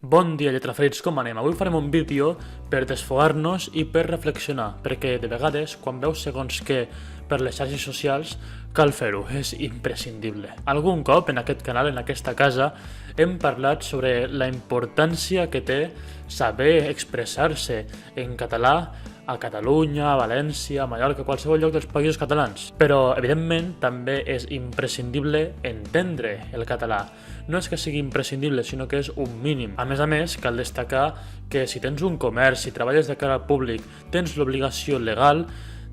Bon dia, lletrafrits, com anem? Avui farem un vídeo per desfogar-nos i per reflexionar, perquè de vegades, quan veus segons què per les xarxes socials, cal fer-ho, és imprescindible. Algun cop en aquest canal, en aquesta casa, hem parlat sobre la importància que té saber expressar-se en català a Catalunya, a València, a Mallorca, a qualsevol lloc dels països catalans. Però, evidentment, també és imprescindible entendre el català. No és que sigui imprescindible, sinó que és un mínim. A més, cal destacar que si tens un comerç, si treballes de cara al públic, tens l'obligació legal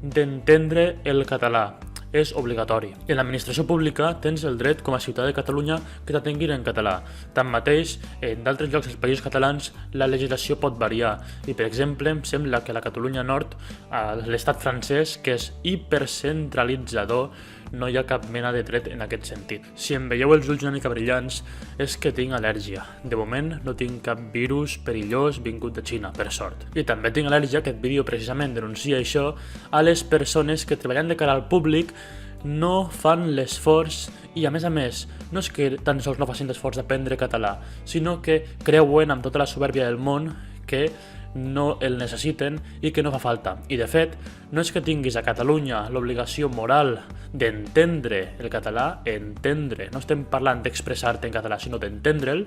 d'entendre el català. És obligatori. En l'administració pública tens el dret com a ciutadà de Catalunya que t'atenguin en català. Tanmateix, en d'altres llocs dels països catalans la legislació pot variar i, per exemple, em sembla que la Catalunya Nord, a l'estat francès, que és hipercentralitzador, no hi ha cap mena de dret en aquest sentit. Si em veieu els ulls una mica brillants, és que tinc al·lèrgia. De moment no tinc cap virus perillós vingut de Xina, per sort. I també tinc al·lèrgia, aquest vídeo precisament denuncia això, a les persones que treballant de cara al públic no fan l'esforç i, a més, no és que tan sols no facin l'esforç d'aprendre català, sinó que creuen amb tota la supèrbia del món que no el necessiten i que no fa falta. I de fet, no és que tinguis a Catalunya l'obligació moral d'entendre el català, entendre, no estem parlant d'expressar-te en català, sinó d'entendre'l.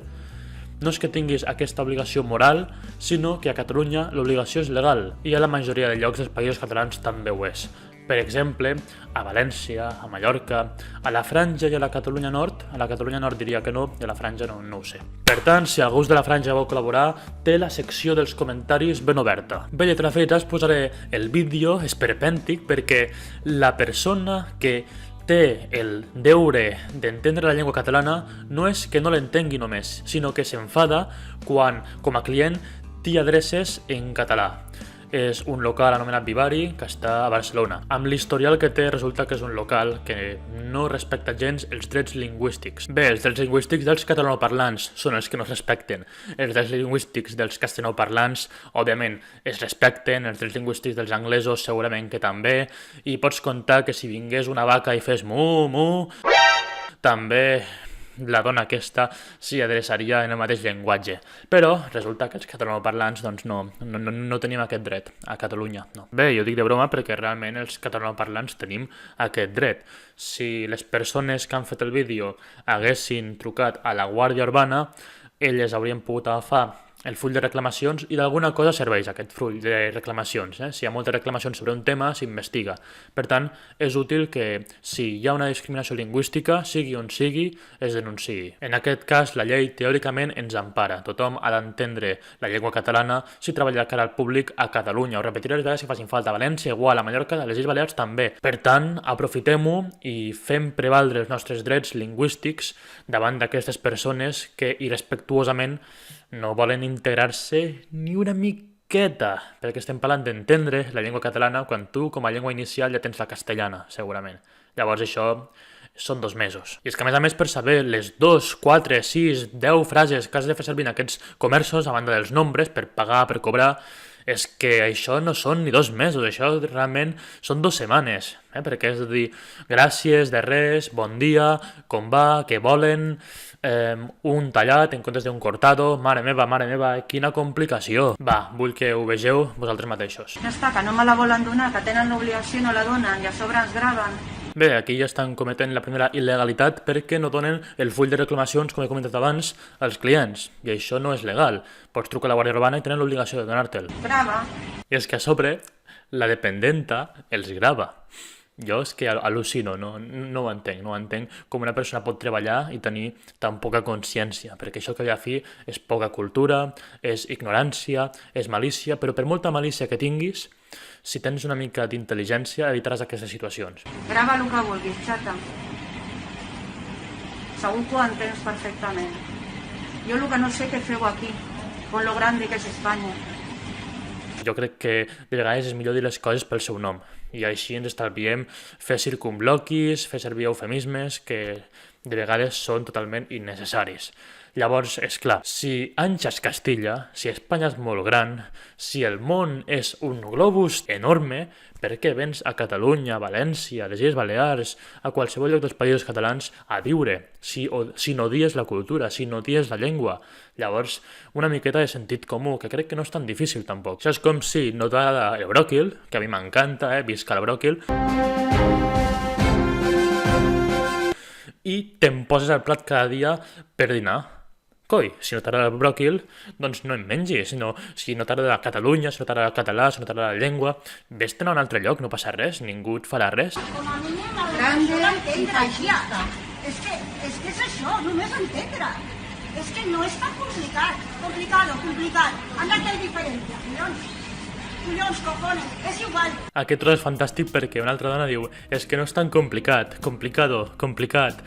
No és que tinguis aquesta obligació moral, sinó que a Catalunya l'obligació és legal, i a la majoria de llocs dels països catalans també ho és. Per exemple, a València, a Mallorca, a la Franja i a la Catalunya Nord. A la Catalunya Nord diria que no, i a la Franja no ho sé. Per tant, si algú de la Franja vol col·laborar, té la secció dels comentaris ben oberta. Bé, lletrafrits, us posaré el vídeo esperpèntic perquè la persona que té el deure d'entendre la llengua catalana no és que no l'entengui només, sinó que s'enfada quan, com a client, t'hi adreces en català. És un local anomenat Vivari, que està a Barcelona. Amb l'historial que té, resulta que és un local que no respecta gens els drets lingüístics. Bé, els drets lingüístics dels catalanoparlants són els que no es respecten. Els drets lingüístics dels castellanoparlants, òbviament, es respecten. Els drets lingüístics dels anglesos segurament que també. I pots comptar que si vingués una vaca i fes mu, mu, també la dona aquesta s'hi adreçaria en el mateix llenguatge. Però resulta que els catalanoparlants doncs, no tenim aquest dret a Catalunya. No. Bé, jo dic de broma perquè realment els catalanoparlants tenim aquest dret. Si les persones que han fet el vídeo haguessin trucat a la Guàrdia Urbana, elles haurien pogut agafar el full de reclamacions i d'alguna cosa serveix aquest full de reclamacions. Si hi ha moltes reclamacions sobre un tema, s'investiga. Per tant, és útil que si hi ha una discriminació lingüística, sigui on sigui, es denunciï. En aquest cas, la llei teòricament ens empara. Tothom ha d'entendre la llengua catalana si treballa de cara al públic a Catalunya. Ho repetiré les vegades si facin falta. A València, igual, a Mallorca, a les Illes Balears també. Per tant, aprofitem-ho i fem prevaldre els nostres drets lingüístics davant d'aquestes persones que irrespectuosament no volen integrar-se ni una miqueta, perquè estem parlant d'entendre la llengua catalana quan tu, com a llengua inicial, ja tens la castellana, segurament. Llavors això són 2 mesos. I és que, a més, per saber les 2, 4, 6, 10 frases que has de fer servir en aquests comerços, a banda dels nombres, per pagar, per cobrar, és que això no són ni 2 mesos, això realment són 2 setmanes, perquè és a dir, gràcies, de res, bon dia, com va, què volen, un tallat en comptes d'un cortado, mare meva, quina complicació. Va, vull que ho vegeu vosaltres mateixos. Ja està, que no me la volen donar, que tenen l'obligació i no la donen, i a sobre ens graven. Bé, aquí ja estan cometent la primera il·legalitat perquè no donen el full de reclamacions, com he comentat abans, als clients. I això no és legal. Pots trucar a la Guàrdia Urbana i tenen l'obligació de donar-te'l. Grava. I és que a sobre, la dependenta els grava. Jo és que al·lucino, no ho entenc com una persona pot treballar i tenir tan poca consciència, perquè això que a la fi és poca cultura, és ignorància, és malícia, però per molta malícia que tinguis, si tens una mica d'intel·ligència evitaràs aquestes situacions. Grava el que vulguis, xata. Segur que ho entens perfectament. Jo el que no sé què feu aquí, con lo grande que és Espanya. Jo crec que de vegades és millor dir les coses pel seu nom i així ens estalviem fer circumloquis, fer servir eufemismes que de vegades són totalment innecessaris. Llavors, és clar, si Ancha és Castilla, si Espanya és molt gran, si el món és un globus enorme, per què vens a Catalunya, a València, a les Illes Balears, a qualsevol lloc dels països catalans a viure, si n'odies la cultura, si n'odies la llengua? Llavors, una miqueta de sentit comú, que crec que no és tan difícil tampoc. Això és com si no t'agrada el bròquil, que a mi m'encanta, visca el bròquil, i te'n poses al plat cada dia per dinar. Coi, si no t'agrada el bròquil, doncs no en mengis. Si no t'agrada Catalunya, si no t'agrada el català, si no t'agrada la llengua, vés-te'n a un altre lloc, no passa res, ningú et farà res. Grande i feixista. És que és això, només entendre. És que no és tan complicat. Complicat. Anda que hay diferencia, collons, cojones, és igual. Aquest tros és fantàstic perquè una altra dona diu és que no és tan complicat, complicat,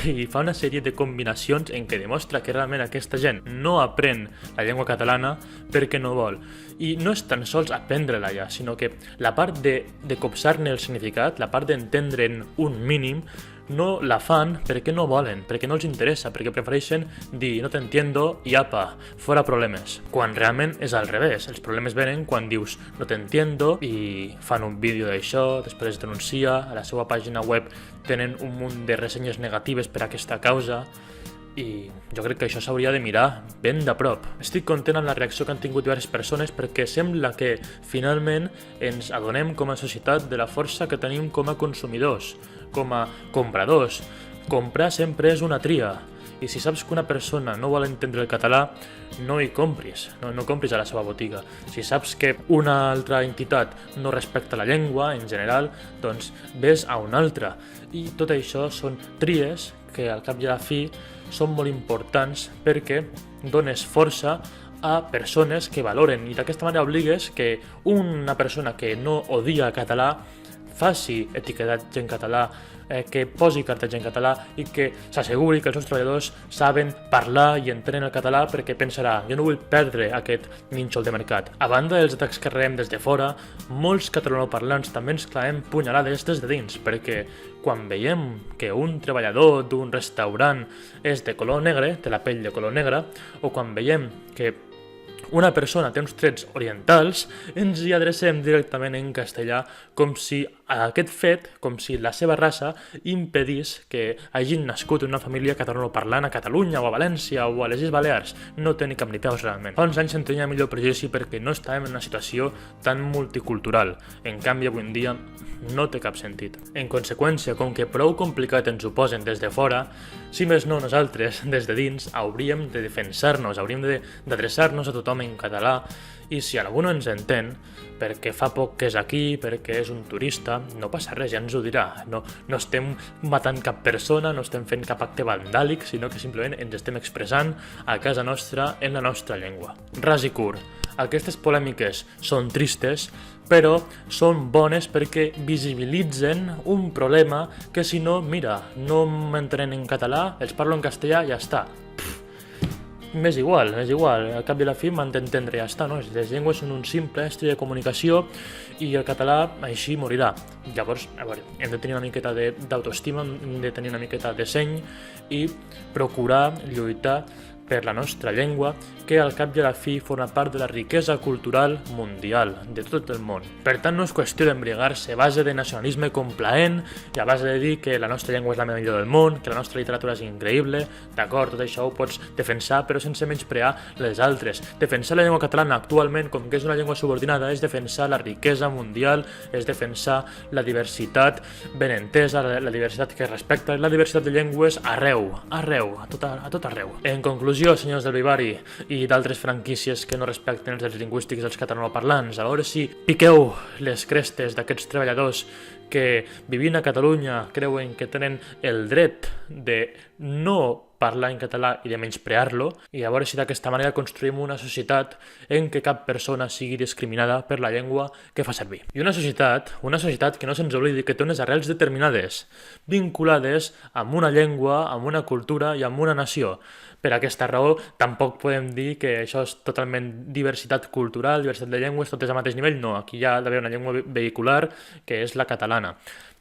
i fa una sèrie de combinacions en què demostra que realment aquesta gent no aprèn la llengua catalana perquè no vol. I no és tan sols aprendre-la ja, sinó que la part de copsar-ne el significat, la part d'entendre'n un mínim, no la fan perquè no volen, perquè no els interessa, perquè prefereixen dir no t'entiendo i apa, fora problemes. Quan realment és al revés, els problemes venen quan dius no t'entiendo i fan un vídeo d'això, després es denuncia, a la seva pàgina web tenen un munt de ressenyes negatives per a aquesta causa i jo crec que això s'hauria de mirar ben de prop. Estic content amb la reacció que han tingut diverses persones perquè sembla que finalment ens adonem com a societat de la força que tenim com a consumidors, com a compradors. Comprar sempre és una tria i si saps que una persona no vol entendre el català, no hi compris, no compris a la seva botiga. Si saps que una altra entitat no respecta la llengua en general, doncs ves a una altra. I tot això són tries que al cap i a la fi són molt importants perquè dones força a persones que valoren i d'aquesta manera obligues que una persona que no odia català faci etiquetatge en català, que posi cartells en català i que s'asseguri que els seus treballadors saben parlar i entenen el català perquè pensarà, jo no vull perdre aquest nínxol de mercat. A banda dels atacs que rebem des de fora, molts catalanoparlants també ens clavem punyalades des de dins, perquè quan veiem que un treballador d'un restaurant és de color negre, té la pell de color negra, o quan veiem que una persona té uns trets orientals, ens hi adrecem directament en castellà com si aquest fet, com si la seva raça impedís que hagin nascut en una família catalanoparlant a Catalunya o a València o a les Illes Balears. No té ni cap ni peus realment. Fa uns anys se'n tenia millor prejudici perquè no estàvem en una situació tan multicultural. En canvi, avui en dia no té cap sentit. En conseqüència, com que prou complicat ens ho posen des de fora, si més no nosaltres, des de dins, hauríem de defensar-nos, hauríem d'adreçar-nos a tothom en català i si algú no ens entén, perquè fa poc que és aquí, perquè és un turista, no passa res, ja ens ho dirà. No estem matant cap persona, no estem fent cap acte vandàlic, sinó que simplement ens estem expressant a casa nostra en la nostra llengua. Ras i curt. Aquestes polèmiques són tristes, però són bones perquè visibilitzen un problema que si no, mira, no m'entenen en català, els parlo en castellà i ja està. M'és igual, al cap i a la fi m'han d'entendre i ja està, no? Les llengües són un simple estri de comunicació i el català així morirà. Llavors, a veure, hem de tenir una miqueta d'autoestima, hem de tenir una miqueta de seny i procurar lluitar per la nostra llengua, que al cap i a la fi forma part de la riquesa cultural mundial, de tot el món. Per tant, no és qüestió d'embriagar-se a base de nacionalisme complaent i a base de dir que la nostra llengua és la millor del món, que la nostra literatura és increïble, d'acord, tot això ho pots defensar, però sense menysprear les altres. Defensar la llengua catalana actualment, com que és una llengua subordinada, és defensar la riquesa mundial, és defensar la diversitat ben entesa, la diversitat que respecta la diversitat de llengües arreu, a tot arreu. En conclusió, senyors del Vivari i d'altres franquícies que no respecten els drets lingüístics dels catalanoparlants, a veure si piqueu les crestes d'aquests treballadors que vivint a Catalunya creuen que tenen el dret de no parlar en català i de menysprear-lo, i a veure si d'aquesta manera construïm una societat en què cap persona sigui discriminada per la llengua que fa servir. I una societat que no se'ns oblidi que té unes arrels determinades, vinculades amb una llengua, amb una cultura i amb una nació. Per aquesta raó, tampoc podem dir que això és totalment diversitat cultural, diversitat de llengües, tot és al mateix nivell. No, aquí hi ha d'haver una llengua vehicular, que és la catalana.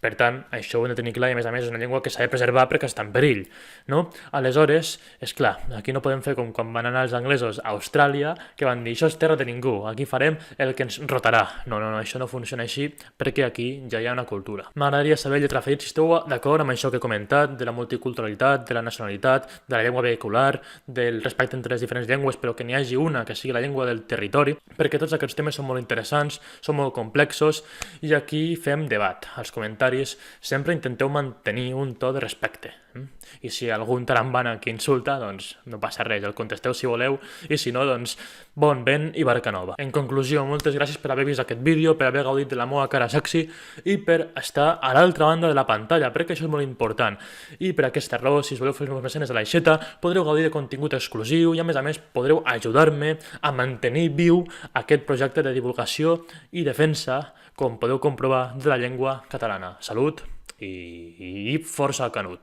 Per tant, això ho hem de tenir clar i a més és una llengua que s'ha de preservar perquè està en perill, no? Aleshores, és clar, aquí no podem fer com quan van anar els anglesos a Austràlia, que van dir, això és terra de ningú, aquí farem el que ens rotarà. No, això no funciona així perquè aquí ja hi ha una cultura. M'agradaria saber, lletra Ferit, si esteu d'acord amb això que he comentat, de la multiculturalitat, de la nacionalitat, de la llengua vehicular, del respecte entre les diferents llengües, però que n'hi hagi una que sigui la llengua del territori, perquè tots aquests temes són molt interessants, són molt complexos, i aquí fem debat. Als comentaris sempre intenteu mantenir un to de respecte. I si algun tarambana que insulta, doncs no passa res, el contesteu si voleu, i si no, doncs bon vent i barca nova. En conclusió, moltes gràcies per haver vist aquest vídeo, per haver gaudit de la meva cara sexy i per estar a l'altra banda de la pantalla, perquè això és molt important. I per aquesta raó, si us voleu fer els meus mecenes de l'aixeta, podreu gaudir de contingut exclusiu i a més podreu ajudar-me a mantenir viu aquest projecte de divulgació i defensa, com podeu comprovar, de la llengua catalana. Salut i força al Canut!